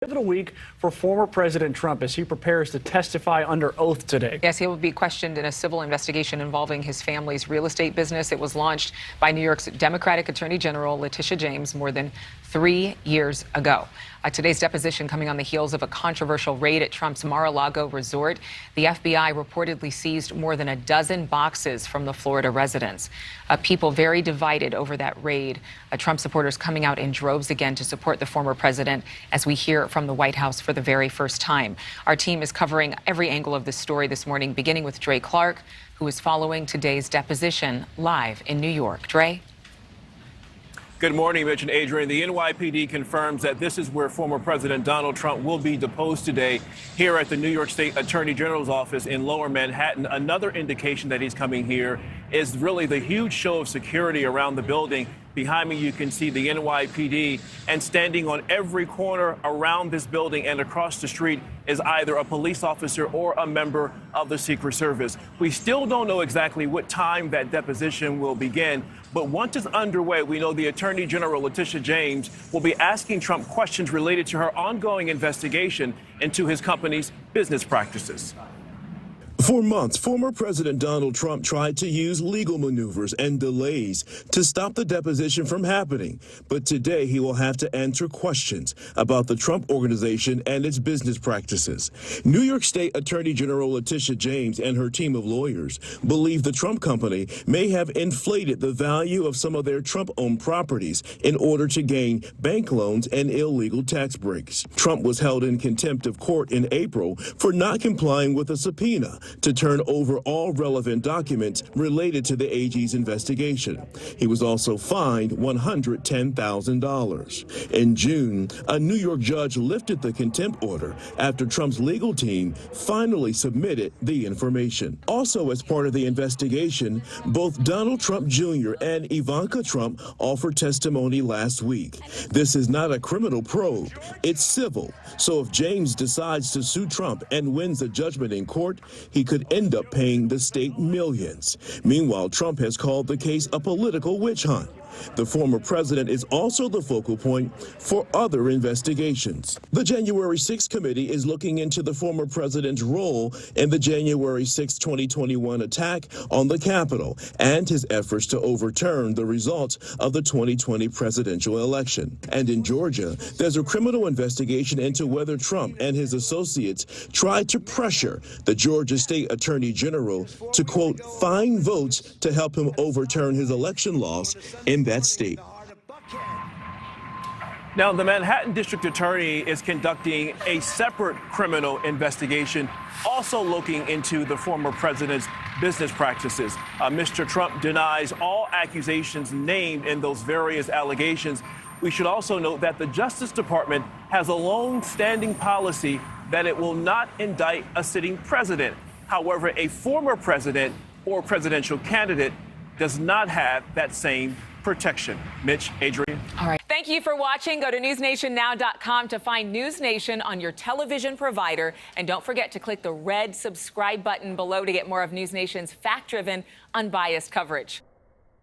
Pivotal week for former President Trump as he prepares to testify under oath today. Yes, he will be questioned in a civil investigation involving his family's real estate business. It was launched by New York's Democratic Attorney General Letitia James more than 3 years ago. Today's deposition coming on the heels of a controversial raid at Trump's Mar-a-Lago resort. The FBI reportedly seized more than a dozen boxes from the Florida residence. People very divided over that raid. Trump supporters coming out in droves again to support the former president, as we hear from the White House for the very first time. Our team is covering every angle of this story this morning, beginning with Dre Clark, who is following today's deposition live in New York. Dre? Good morning, Mitch and Adrienne. The NYPD confirms that this is where former President Donald Trump will be deposed today here at the New York State Attorney General's office in Lower Manhattan. Another indication that he's coming here is really the huge show of security around the building. Behind me, you can see the NYPD, and standing on every corner around this building and across the street is either a police officer or a member of the Secret Service. We still don't know exactly what time that deposition will begin, but once it's underway, we know the Attorney General, Letitia James, will be asking Trump questions related to her ongoing investigation into his company's business practices. For months, former President Donald Trump tried to use legal maneuvers and delays to stop the deposition from happening. But today he will have to answer questions about the Trump Organization and its business practices. New York State Attorney General Letitia James and her team of lawyers believe the Trump company may have inflated the value of some of their Trump-owned properties in order to gain bank loans and illegal tax breaks. Trump was held in contempt of court in April for not complying with a subpoena to turn over all relevant documents related to the AG's investigation. He was also fined $110,000. In June, a New York judge lifted the contempt order after Trump's legal team finally submitted the information. Also, as part of the investigation, both Donald Trump Jr. and Ivanka Trump offered testimony last week. This is not a criminal probe, it's civil. So if James decides to sue Trump and wins a judgment in court, he could end up paying the state millions. Meanwhile, Trump has called the case a political witch hunt. The former president is also the focal point for other investigations. The January 6th committee is looking into the former president's role in the January 6, 2021 attack on the Capitol and his efforts to overturn the results of the 2020 presidential election. And in Georgia, there's a criminal investigation into whether Trump and his associates tried to pressure the Georgia State Attorney General to, quote, find votes to help him overturn his election loss in that state. Now, the Manhattan District Attorney is conducting a separate criminal investigation, also looking into the former president's business practices. Mr. Trump denies all accusations named in those various allegations. We should also note that the Justice Department has a long-standing policy that it will not indict a sitting president. However, a former president or presidential candidate does not have that same protection. Mitch, Adrienne. All right. Thank you for watching. Go to newsnationnow.com to find NewsNation on your television provider. And don't forget to click the red subscribe button below to get more of NewsNation's fact-driven, unbiased coverage.